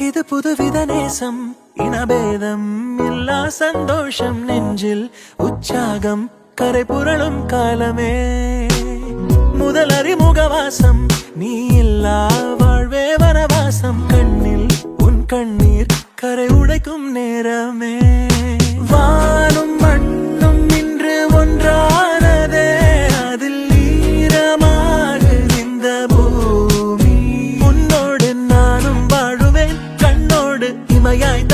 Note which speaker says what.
Speaker 1: இது புதுவித நேசம் இனபேதம் இல்லா சந்தோஷம் நெஞ்சில் உற்சாகம் கரை புரளும் காலமே முதல் அறிமுகவாசம் நீ இல்லா வாழ்வே வனவாசம் கண்ணில் உன் கண்ணீர் கரை உடைக்கும் நேரமே வானும் மண்ணும் இன்று ஒன்றானதே அதில் ஈரமாகு இந்த பூமி உன்னோடு நானும் வாழுவேன் கண்ணோடு இமையாய்